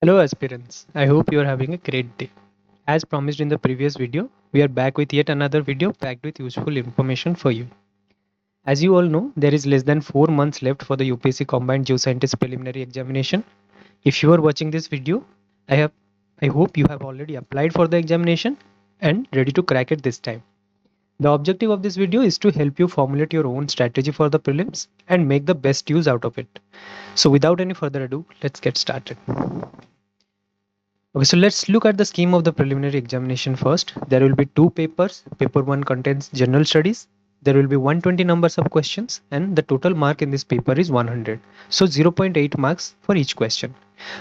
Hello aspirants, I hope you are having a great day. As promised in the previous video, we are back with yet another video packed with useful information for you. As you all know, there is less than 4 months left for the UPSC Combined Geoscientist Preliminary Examination. If you are watching this video, I hope you have already applied for the examination and ready to crack it this time. The objective of this video is to help you formulate your own strategy for the prelims and make the best use out of it. So without any further ado, let's get started. Okay, so let's look at the scheme of the preliminary examination first. There will be two papers. Paper 1 contains general studies. There will be 120 numbers of questions and the total mark in this paper is 100. So 0.8 marks for each question.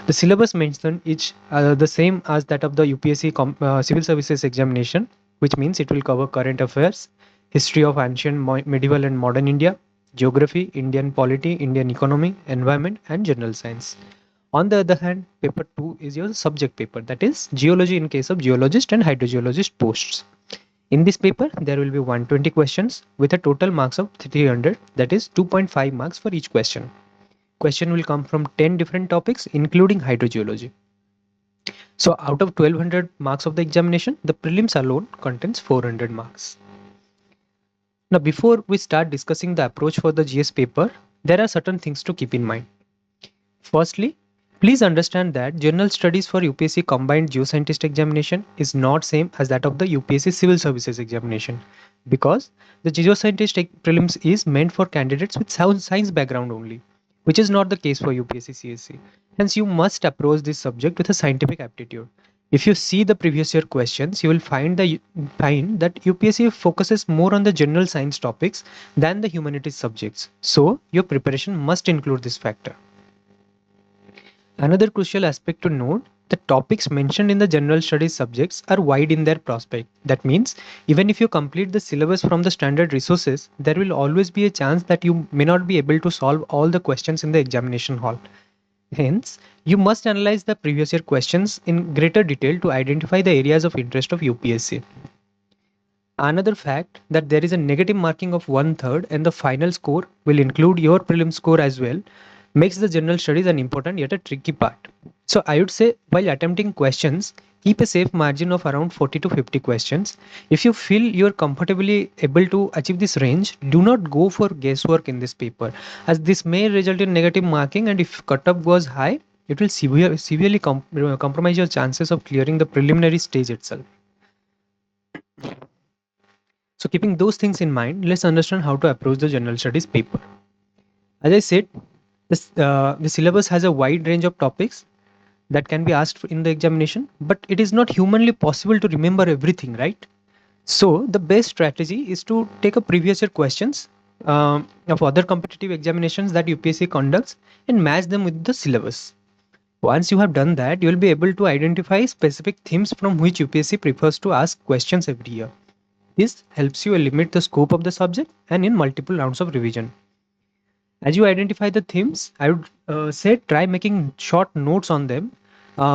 The syllabus mentioned is the same as that of the UPSC Civil Services examination, which means it will cover current affairs, history of ancient, medieval and modern India, geography, Indian polity, Indian economy, environment and general science. On the other hand, paper 2 is your subject paper, that is geology in case of geologist and hydrogeologist posts. In this paper, there will be 120 questions with a total marks of 300, that is 2.5 marks for each question. Question will come from 10 different topics including hydrogeology. So out of 1200 marks of the examination, the prelims alone contains 400 marks. Now before we start discussing the approach for the GS paper, there are certain things to keep in mind. Firstly, please understand that general studies for UPSC Combined Geoscientist examination is not same as that of the UPSC Civil Services examination because the Geoscientist prelims is meant for candidates with science background only, which is not the case for UPSC CSC. Hence, you must approach this subject with a scientific aptitude. If you see the previous year questions, you will find that UPSC focuses more on the general science topics than the humanities subjects. So, your preparation must include this factor. Another crucial aspect to note, the topics mentioned in the general studies subjects are wide in their prospect. That means, even if you complete the syllabus from the standard resources, there will always be a chance that you may not be able to solve all the questions in the examination hall. Hence, you must analyze the previous year questions in greater detail to identify the areas of interest of UPSC. Another fact that there is a negative marking of 1/3 and the final score will include your prelim score as well makes the general studies an important yet a tricky part. So I would say while attempting questions, keep a safe margin of around 40 to 50 questions. If you feel you're comfortably able to achieve this range, do not go for guesswork in this paper as this may result in negative marking and if cutoff goes high, it will severely compromise your chances of clearing the preliminary stage itself. So keeping those things in mind, let's understand how to approach the general studies paper. As I said, the syllabus has a wide range of topics that can be asked in the examination, but it is not humanly possible to remember everything, right? So the best strategy is to take a previous year questions of other competitive examinations that UPSC conducts and match them with the syllabus. Once you have done that, you will be able to identify specific themes from which UPSC prefers to ask questions every year. This helps you limit the scope of the subject and in multiple rounds of revision. As you identify the themes, I would say try making short notes on them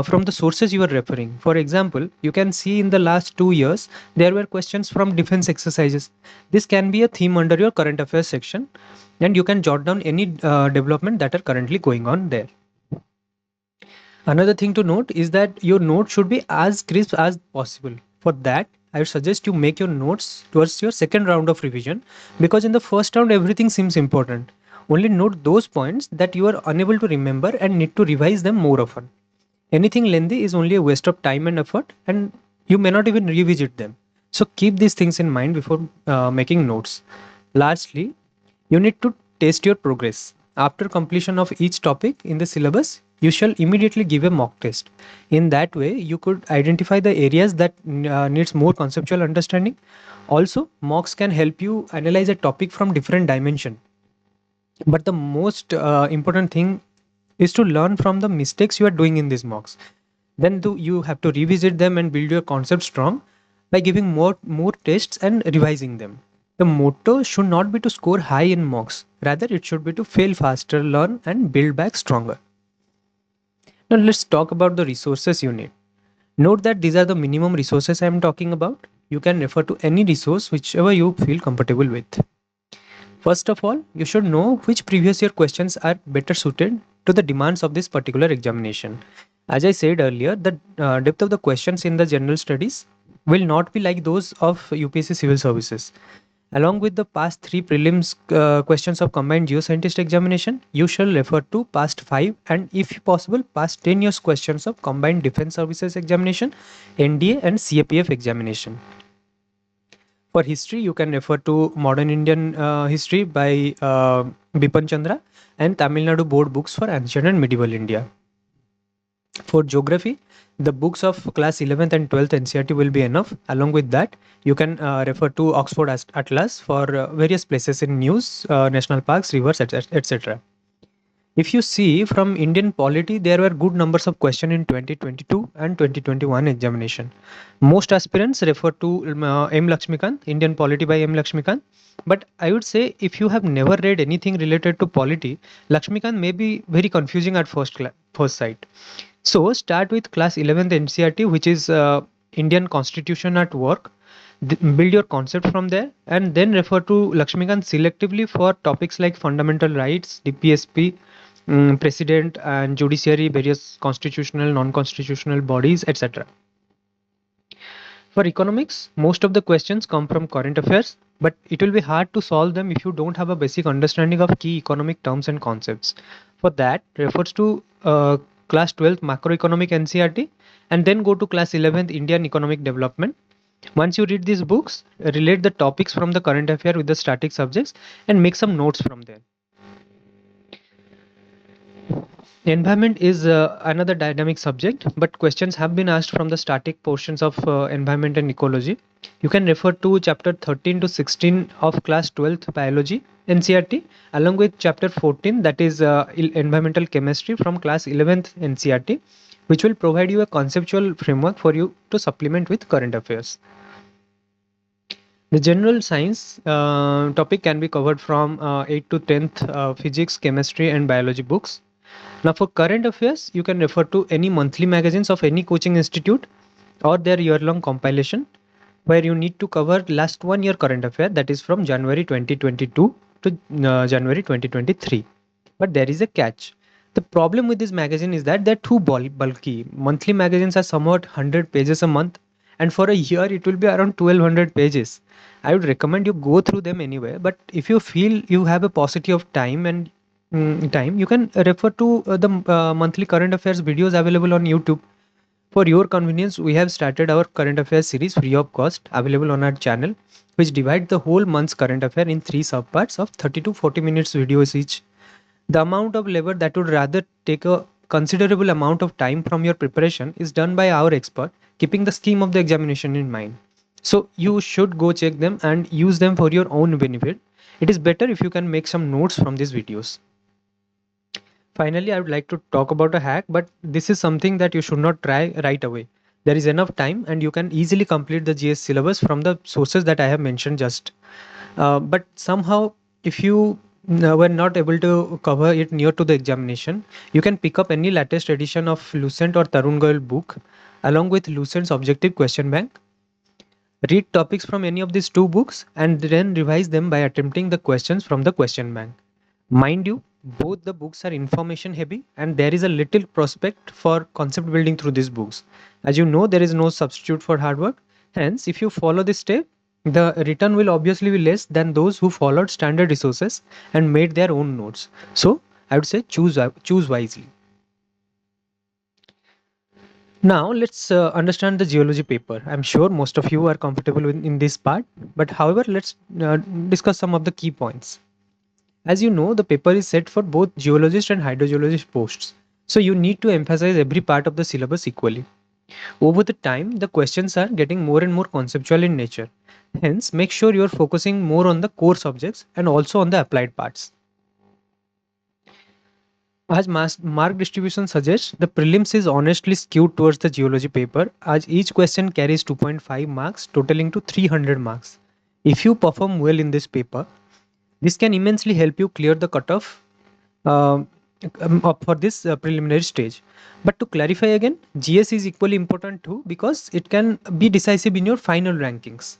from the sources you are referring. For example, you can see in the last 2 years, there were questions from defense exercises. This can be a theme under your current affairs section, and you can jot down any development that are currently going on there. Another thing to note is that your note should be as crisp as possible. For that, I would suggest you make your notes towards your second round of revision because in the first round, everything seems important. Only note those points that you are unable to remember and need to revise them more often. Anything lengthy is only a waste of time and effort, and you may not even revisit them. So keep these things in mind before making notes. Lastly, you need to test your progress. After completion of each topic in the syllabus, you shall immediately give a mock test. In that way, you could identify the areas that needs more conceptual understanding. Also, mocks can help you analyze a topic from different dimension. But the most important thing is to learn from the mistakes you are doing in these mocks. Then you have to revisit them and build your concept strong by giving more tests and revising them. The motto should not be to score high in mocks. Rather, it should be to fail faster, learn, and build back stronger. Now, let's talk about the resources you need. Note that these are the minimum resources I am talking about. You can refer to any resource whichever you feel comfortable with. First of all, you should know which previous year questions are better suited to the demands of this particular examination. As I said earlier, the depth of the questions in the general studies will not be like those of UPSC Civil Services. Along with the past three prelims questions of combined geoscientist examination, you shall refer to past 5 and, if possible, past 10 years questions of combined defense services examination, NDA and CAPF examination. For history, you can refer to Modern Indian History by Bipan Chandra and Tamil Nadu board books for ancient and medieval India. For geography, the books of class 11th and 12th NCERT will be enough. Along with that, you can refer to Oxford Atlas for various places in news, national parks, rivers, etc. If you see from Indian polity, there were good numbers of questions in 2022 and 2021 examination. Most aspirants refer to M. Lakshmikant, Indian polity by M. Lakshmikant. But I would say if you have never read anything related to polity, Lakshmikant may be very confusing at first sight. So start with class 11th NCERT, which is Indian Constitution at Work. Build your concept from there and then refer to Lakshmikant selectively for topics like fundamental rights, DPSP, president and judiciary, various constitutional, non-constitutional bodies, etc. For economics, most of the questions come from current affairs, but it will be hard to solve them if you don't have a basic understanding of key economic terms and concepts. For that, refers to class 12th macroeconomic NCERT and then go to class 11th Indian economic development. Once you read these books, relate the topics from the current affair with the static subjects and make some notes from there. Environment is another dynamic subject, but questions have been asked from the static portions of environment and ecology. You can refer to chapter 13 to 16 of class 12th biology NCERT, along with chapter 14, that is environmental chemistry from class 11th NCERT, which will provide you a conceptual framework for you to supplement with current affairs. The general science topic can be covered from 8th to 10th physics, chemistry, and biology books. Now, for current affairs, you can refer to any monthly magazines of any coaching institute or their year-long compilation, where you need to cover last 1 year current affair, that is from January 2022 to January 2023. But there is a catch. The problem with this magazine is that they're too bulky. Monthly magazines are somewhat 100 pages a month, and for a year it will be around 1200 pages. I would recommend you go through them anyway, but if you feel you have a paucity of time and you can refer to the monthly current affairs videos available on YouTube. For your convenience, we have started our current affairs series free of cost, available on our channel, which divide the whole month's current affair in 3 subparts of 30 to 40 minutes videos each. The amount of labor that would rather take a considerable amount of time from your preparation is done by our expert, keeping the scheme of the examination in mind. So you should go check them and use them for your own benefit. It is better if you can make some notes from these videos. Finally, I would like to talk about a hack, but this is something that you should not try right away. There is enough time and you can easily complete the GS syllabus from the sources that I have mentioned just. But somehow, if you were not able to cover it near to the examination, you can pick up any latest edition of Lucent or Tarun Goyal book along with Lucent's objective question bank. Read topics from any of these two books and then revise them by attempting the questions from the question bank. Mind you, both the books are information heavy and there is a little prospect for concept building through these books. As you know, there is no substitute for hard work. Hence, if you follow this step, the return will obviously be less than those who followed standard resources and made their own notes. So, I would say choose wisely. Now, let's understand the geology paper. I'm sure most of you are comfortable in this part, but however, let's discuss some of the key points. As you know, the paper is set for both geologist and hydrogeologist posts. So you need to emphasize every part of the syllabus equally. Over the time, the questions are getting more and more conceptual in nature. Hence, make sure you're focusing more on the core subjects and also on the applied parts. As mark distribution suggests, the prelims is honestly skewed towards the geology paper, as each question carries 2.5 marks, totaling to 300 marks. If you perform well in this paper, this can immensely help you clear the cutoff for this preliminary stage. But to clarify again, GS is equally important too because it can be decisive in your final rankings.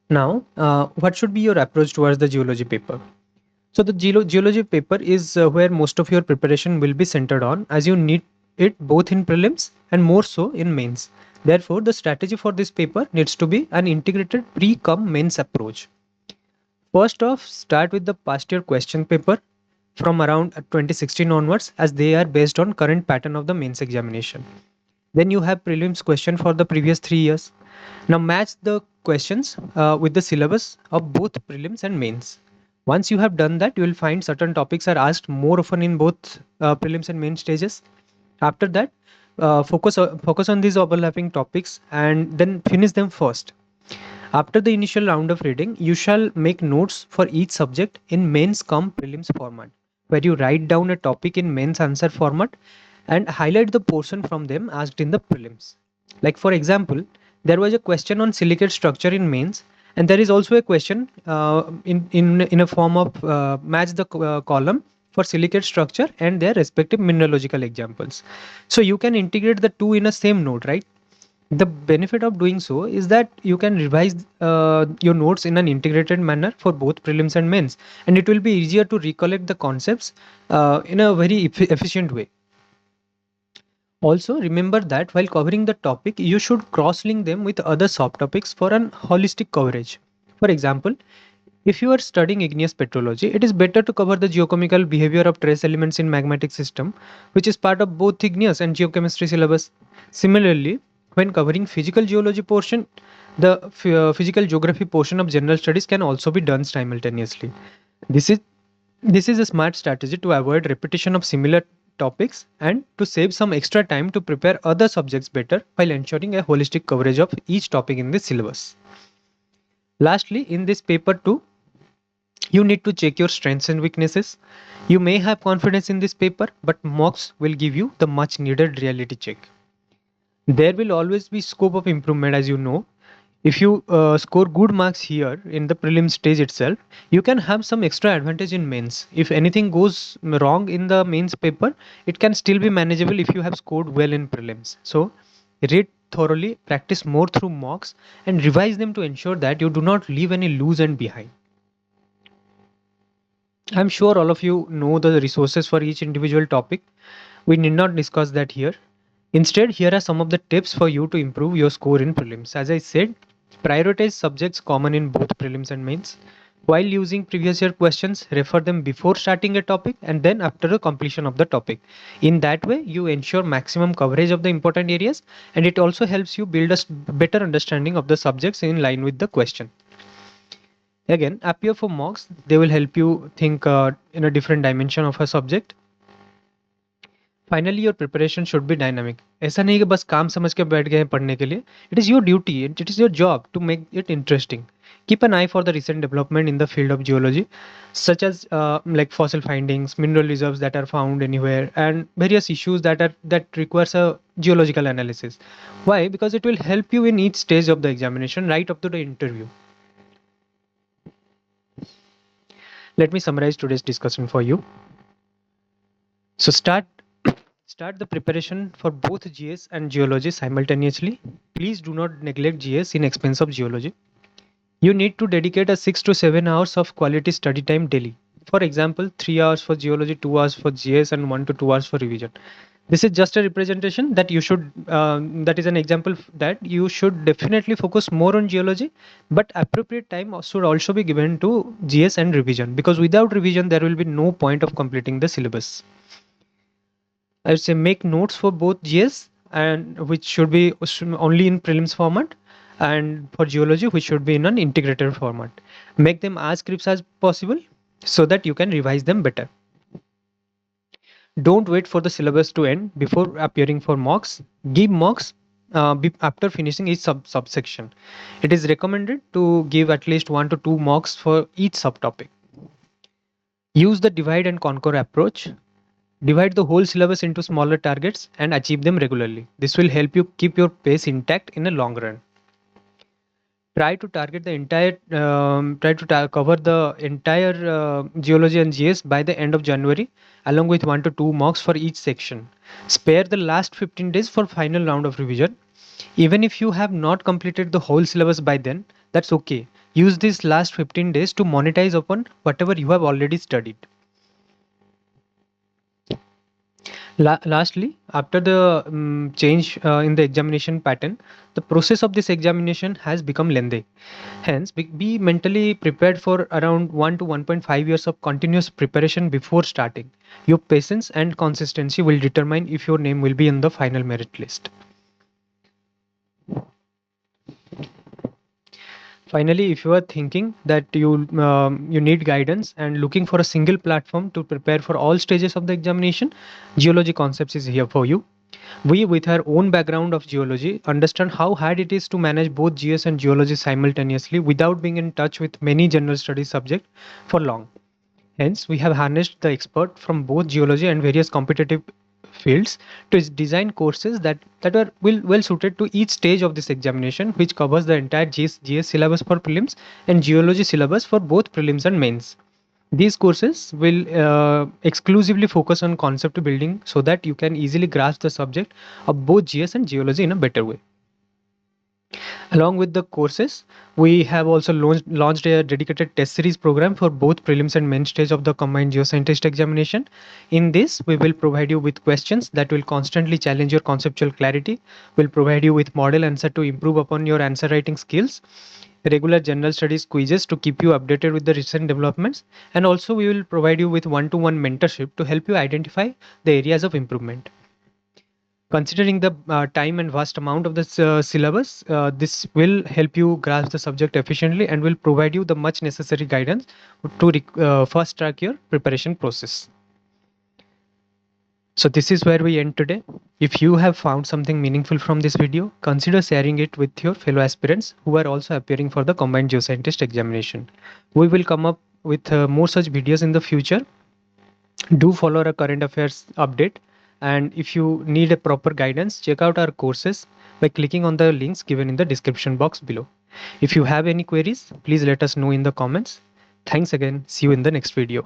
Now, what should be your approach towards the geology paper? So the geology paper is where most of your preparation will be centered on, as you need it both in prelims and more so in mains. Therefore, the strategy for this paper needs to be an integrated pre-cum mains approach. First off, start with the past year question paper from around 2016 onwards, as they are based on current pattern of the mains examination. Then you have prelims question for the previous 3 years. Now match the questions with the syllabus of both prelims and mains. Once you have done that, you will find certain topics are asked more often in both prelims and main stages. After that, focus on these overlapping topics and then finish them first. After the initial round of reading, you shall make notes for each subject in mains cum prelims format, where you write down a topic in mains answer format and highlight the portion from them asked in the prelims. Like for example, there was a question on silicate structure in mains, and there is also a question in a form of match the column for silicate structure and their respective mineralogical examples. So you can integrate the two in a same note, right? The benefit of doing so is that you can revise your notes in an integrated manner for both prelims and mains, and it will be easier to recollect the concepts in a very efficient way. Also, remember that while covering the topic, you should cross-link them with other subtopics for an holistic coverage. For example, if you are studying igneous petrology, it is better to cover the geochemical behavior of trace elements in magmatic system, which is part of both igneous and geochemistry syllabus. Similarly, when covering physical geology portion, the physical geography portion of general studies can also be done simultaneously. This is this is a smart strategy to avoid repetition of similar topics and to save some extra time to prepare other subjects better while ensuring a holistic coverage of each topic in the syllabus. Lastly, in this paper too, you need to check your strengths and weaknesses. You may have confidence in this paper, but mocks will give you the much needed reality check. There will always be scope of improvement, as you know. If you score good marks here in the prelim stage itself, you can have some extra advantage in mains. If anything goes wrong in the mains paper, it can still be manageable if you have scored well in prelims. So read thoroughly, practice more through mocks, and revise them to ensure that you do not leave any loose end behind. I'm sure all of you know the resources for each individual topic. We need not discuss that here. Instead, here are some of the tips for you to improve your score in prelims. As I said, prioritize subjects common in both prelims and mains. While using previous year questions, refer them before starting a topic and then after the completion of the topic. In that way, you ensure maximum coverage of the important areas, and it also helps you build a better understanding of the subjects in line with the question. Again, appear for mocks. They will help you think in a different dimension of a subject. Finally your preparation should be dynamic. ऐसा नहीं कि बस काम समझ के बैठ गए हैं पढ़ने के लिए. It is your duty, it is your job to make it interesting. Keep an eye for the recent development in the field of geology, such as like fossil findings, mineral reserves that are found anywhere, and various issues that requires a geological analysis. Why? Because it will help you in each stage of the examination, right up to the interview. Let me summarize today's discussion for you. So start the preparation for both GS and geology simultaneously. Please do not neglect GS in expense of geology. You need to dedicate a 6 to 7 hours of quality study time daily. For example, 3 hours for geology, 2 hours for GS, and 1 to 2 hours for revision. This is just a representation that you should, that is an example that you should definitely focus more on geology, but appropriate time should also be given to GS and revision, because without revision, there will be no point of completing the syllabus. I would say make notes for both GS, and which should be only in prelims format, and for geology, which should be in an integrated format. Make them as crisp as possible so that you can revise them better. Don't wait for the syllabus to end before appearing for mocks. Give mocks after finishing each subsection. It is recommended to give at least 1 to 2 mocks for each subtopic. Use the divide and conquer approach. Divide the whole syllabus into smaller targets and achieve them regularly. This will help you keep your pace intact in the long run. Try to target the entire cover the entire geology and GS by the end of January, along with 1 to 2 mocks for each section. Spare the last 15 days for final round of revision. Even if you have not completed the whole syllabus by then, that's okay. use these last 15 days to monetize upon whatever you have already studied. Lastly, after the change in the examination pattern, the process of this examination has become lengthy. Hence, be mentally prepared for around 1 to 1.5 years of continuous preparation before starting. Your patience and consistency will determine if your name will be in the final merit list. Finally, if you are thinking that you need guidance and looking for a single platform to prepare for all stages of the examination, Geology Concepts is here for you. We, with our own background of geology, understand how hard it is to manage both GS and geology simultaneously without being in touch with many general studies subjects for long. Hence, we have harnessed the expert from both geology and various competitive fields to design courses that are well suited to each stage of this examination, which covers the entire GS syllabus for prelims and geology syllabus for both prelims and mains. These courses will exclusively focus on concept building so that you can easily grasp the subject of both GS and geology in a better way. Along with the courses, we have also launched a dedicated test series program for both prelims and main stage of the combined geoscientist examination. In this, we will provide you with questions that will constantly challenge your conceptual clarity, will provide you with model answer to improve upon your answer writing skills, regular general studies quizzes to keep you updated with the recent developments, and also we will provide you with one-to-one mentorship to help you identify the areas of improvement. Considering the time and vast amount of this syllabus, this will help you grasp the subject efficiently and will provide you the much necessary guidance to fast track your preparation process. So this is where we end today. If you have found something meaningful from this video, consider sharing it with your fellow aspirants who are also appearing for the combined geoscientist examination. We will come up with more such videos in the future. Do follow our current affairs update, and if you need a proper guidance, check out our courses by clicking on the links given in the description box below. If you have any queries, please let us know in the comments. Thanks again. See you in the next video.